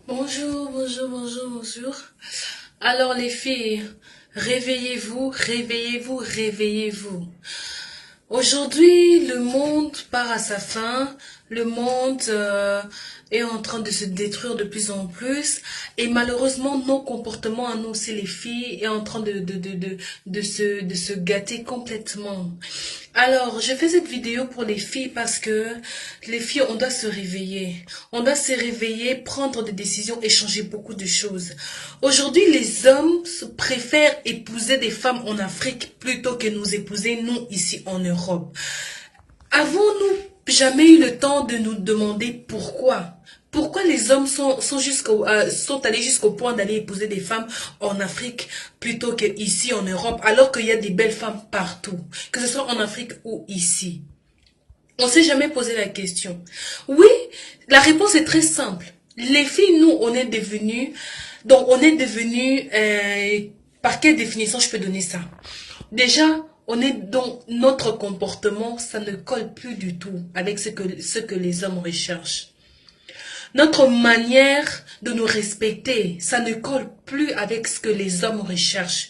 Bonjour, bonjour, bonjour, bonjour. Alors les filles, réveillez-vous, réveillez-vous, réveillez-vous. Aujourd'hui, le monde part à sa fin. Le monde est en train de se détruire de plus en plus. Et malheureusement, nos comportements à nous aussi, les filles, est en train de se gâter complètement. Alors, je fais cette vidéo pour les filles parce que les filles, on doit se réveiller. On doit se réveiller, prendre des décisions et changer beaucoup de choses. Aujourd'hui, les hommes préfèrent épouser des femmes en Afrique plutôt que nous épouser, nous, ici en Europe. Avons-nous jamais eu le temps de nous demander pourquoi? Pourquoi les hommes sont allés jusqu'au point d'aller épouser des femmes en Afrique plutôt qu'ici en Europe, alors qu'il y a des belles femmes partout, que ce soit en Afrique ou ici? On s'est jamais posé la question. Oui, la réponse est très simple. Les filles, nous, on est devenus, par quelle définition je peux donner ça? Déjà, on est dans notre comportement, ça ne colle plus du tout avec ce que les hommes recherchent. Notre manière de nous respecter, ça ne colle plus avec ce que les hommes recherchent.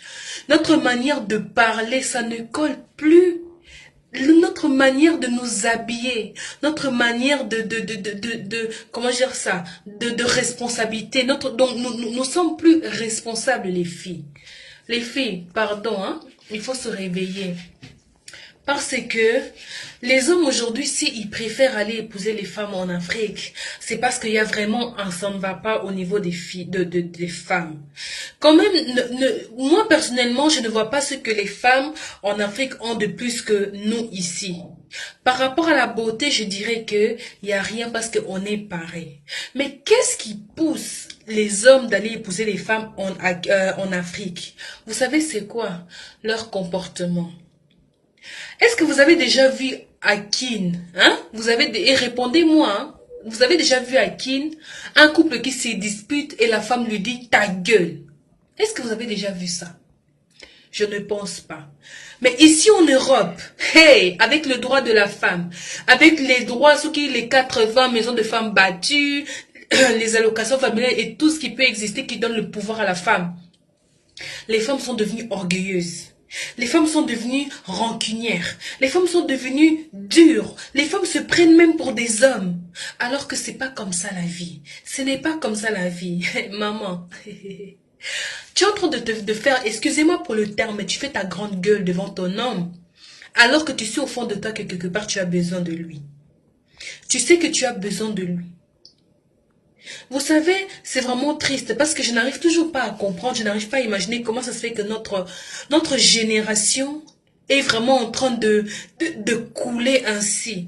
Notre manière de parler, ça ne colle plus. Notre manière de nous habiller, notre manière comment dire ça, de responsabilité, donc nous sommes plus responsables, les filles. Les filles, pardon, hein, il faut se réveiller. Parce que les hommes aujourd'hui, s'ils préfèrent aller épouser les femmes en Afrique, c'est parce qu'il y a vraiment un ça ne va pas au niveau des filles, des femmes. Quand même, moi personnellement, je ne vois pas ce que les femmes en Afrique ont de plus que nous ici. Par rapport à la beauté, je dirais que il y a rien parce qu'on est pareil. Mais qu'est-ce qui pousse les hommes d'aller épouser les femmes en Afrique? Vous savez c'est quoi? Leur comportement. Est-ce que vous avez déjà vu Akin, hein? Et répondez-moi, hein? Vous avez déjà vu Akin, un couple qui se dispute et la femme lui dit ta gueule. Est-ce que vous avez déjà vu ça? Je ne pense pas. Mais ici en Europe, hey, avec le droit de la femme, avec les droits, les 80 maisons de femmes battues, les allocations familiales et tout ce qui peut exister qui donne le pouvoir à la femme, les femmes sont devenues orgueilleuses. Les femmes sont devenues rancunières. Les femmes sont devenues dures. Les femmes se prennent même pour des hommes. Alors que c'est pas comme ça la vie. Ce n'est pas comme ça la vie. Maman. Tu es en train de faire, excusez-moi pour le terme, mais tu fais ta grande gueule devant ton homme. Alors que tu sais au fond de toi que quelque part tu as besoin de lui. Tu sais que tu as besoin de lui. Vous savez, c'est vraiment triste parce que je n'arrive toujours pas à comprendre, je n'arrive pas à imaginer comment ça se fait que notre génération est vraiment en train de couler ainsi.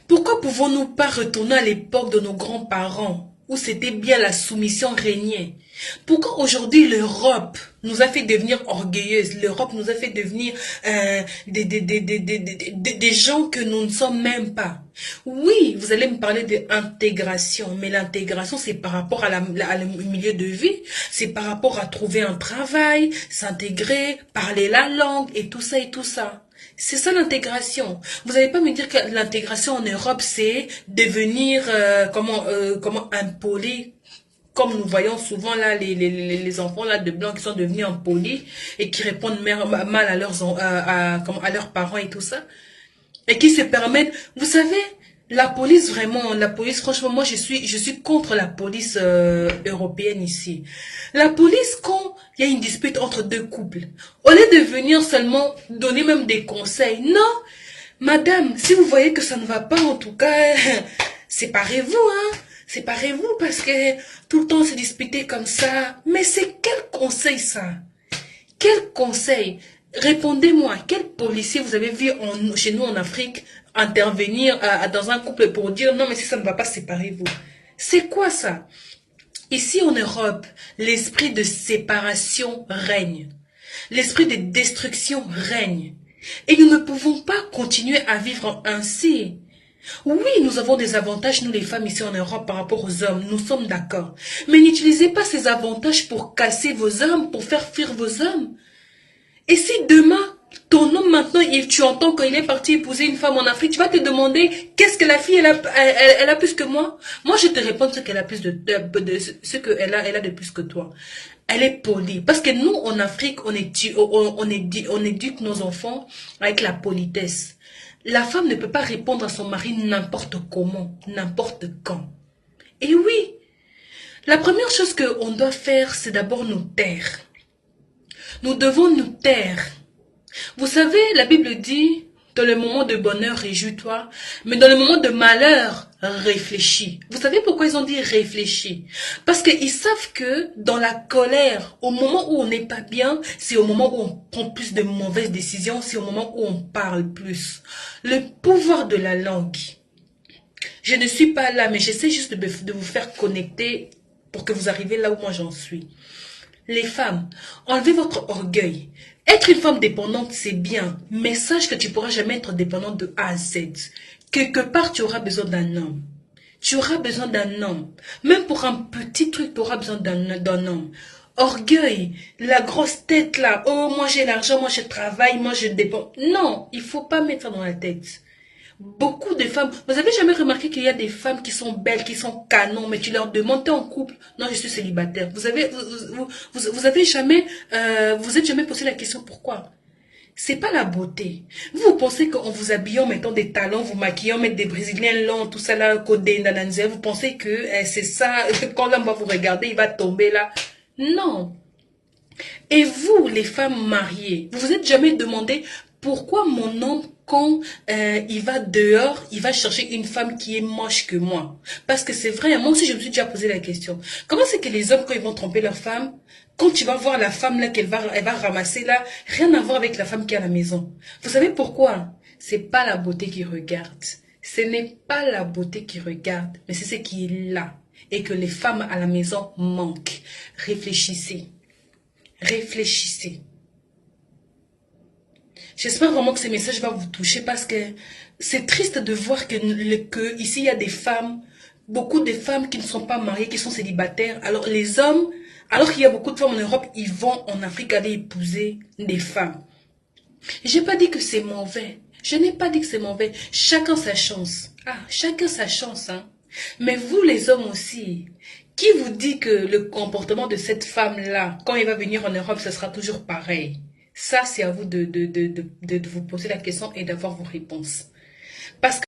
Pourquoi pouvons-nous pas retourner à l'époque de nos grands-parents où c'était bien la soumission régnait? Pourquoi aujourd'hui l'Europe nous a fait devenir orgueilleuses? L'Europe nous a fait devenir des gens que nous ne sommes même pas. Oui, vous allez me parler d'intégration, mais l'intégration c'est par rapport à au milieu de vie, c'est par rapport à trouver un travail, s'intégrer, parler la langue et tout ça et tout ça. C'est ça l'intégration. Vous n'allez pas me dire que l'intégration en Europe c'est devenir comment impoli, comme nous voyons souvent là les enfants là de blancs qui sont devenus impolis et qui répondent mal à leurs parents et tout ça, et qui se permettent, vous savez, la police vraiment, la police franchement, moi je suis contre la police européenne ici. La police, quand il y a une dispute entre deux couples, au lieu de venir seulement donner même des conseils, non, madame, si vous voyez que ça ne va pas, en tout cas, séparez-vous, hein. Séparez-vous parce que tout le temps se disputer comme ça. Mais c'est quel conseil ça? Quel conseil? Répondez-moi, quel policier vous avez vu chez nous en Afrique intervenir dans un couple pour dire non mais si ça ne va pas, séparez-vous? C'est quoi ça? Ici en Europe, l'esprit de séparation règne. L'esprit de destruction règne. Et nous ne pouvons pas continuer à vivre ainsi. Oui, nous avons des avantages, nous les femmes ici en Europe par rapport aux hommes, nous sommes d'accord. Mais n'utilisez pas ces avantages pour casser vos hommes, pour faire fuir vos hommes. Et si demain, Ton homme maintenant, tu entends quand il est parti épouser une femme en Afrique, tu vas te demander qu'est-ce que la fille elle a plus que moi. Moi je te réponds ce qu'elle a plus de ce elle a de plus que toi. Elle est polie parce que nous en Afrique on éduque nos enfants avec la politesse. La femme ne peut pas répondre à son mari n'importe comment, n'importe quand. Et oui, la première chose qu'on doit faire, c'est d'abord nous taire. Nous devons nous taire. Vous savez, la Bible dit, dans le moment de bonheur, réjouis-toi, mais dans le moment de malheur, réfléchis. Vous savez pourquoi ils ont dit réfléchis? Parce qu'ils savent que dans la colère, au moment où on n'est pas bien, c'est au moment où on prend plus de mauvaises décisions, c'est au moment où on parle plus. Le pouvoir de la langue. Je ne suis pas là, mais j'essaie juste de vous faire connecter pour que vous arriviez là où moi j'en suis. Les femmes, enlevez votre orgueil. Être une femme dépendante, c'est bien, mais sache que tu ne pourras jamais être dépendante de A à Z. Quelque part, tu auras besoin d'un homme. Tu auras besoin d'un homme. Même pour un petit truc, tu auras besoin d'un homme. Orgueil, la grosse tête là, oh moi j'ai l'argent, moi je travaille, moi je dépends. Non, il ne faut pas mettre ça dans la tête. Beaucoup de femmes, vous avez jamais remarqué qu'il y a des femmes qui sont belles, qui sont canons, mais tu leur demandes, t'es en couple? Non, je suis célibataire. Vous avez jamais, vous êtes jamais posé la question pourquoi? C'est pas la beauté. Vous pensez qu'en vous habillant, mettant des talons, vous maquillant, mettre des brésiliens longs, tout ça là, codé, nananzé, vous pensez que c'est ça, quand l'homme va vous regarder, il va tomber là. Non. Et vous, les femmes mariées, vous vous êtes jamais demandé pourquoi mon homme, quand il va dehors, il va chercher une femme qui est moche que moi? Parce que c'est vrai, moi aussi je me suis déjà posé la question. Comment c'est que les hommes, quand ils vont tromper leur femme, quand tu vas voir la femme là elle va ramasser là, rien à voir avec la femme qui est à la maison. Vous savez pourquoi? C'est pas la beauté qui regarde. Ce n'est pas la beauté qui regarde, mais c'est ce qui est là. Et que les femmes à la maison manquent. Réfléchissez. Réfléchissez. J'espère vraiment que ce message va vous toucher parce que c'est triste de voir que ici il y a des femmes, beaucoup de femmes qui ne sont pas mariées, qui sont célibataires. Alors les hommes, alors qu'il y a beaucoup de femmes en Europe, ils vont en Afrique aller épouser des femmes. J'ai pas dit que c'est mauvais. Je n'ai pas dit que c'est mauvais. Chacun sa chance. Ah, chacun sa chance, hein. Mais vous les hommes aussi, qui vous dit que le comportement de cette femme-là, quand elle va venir en Europe, ce sera toujours pareil? Ça, c'est à vous de vous poser la question et d'avoir vos réponses. Parce que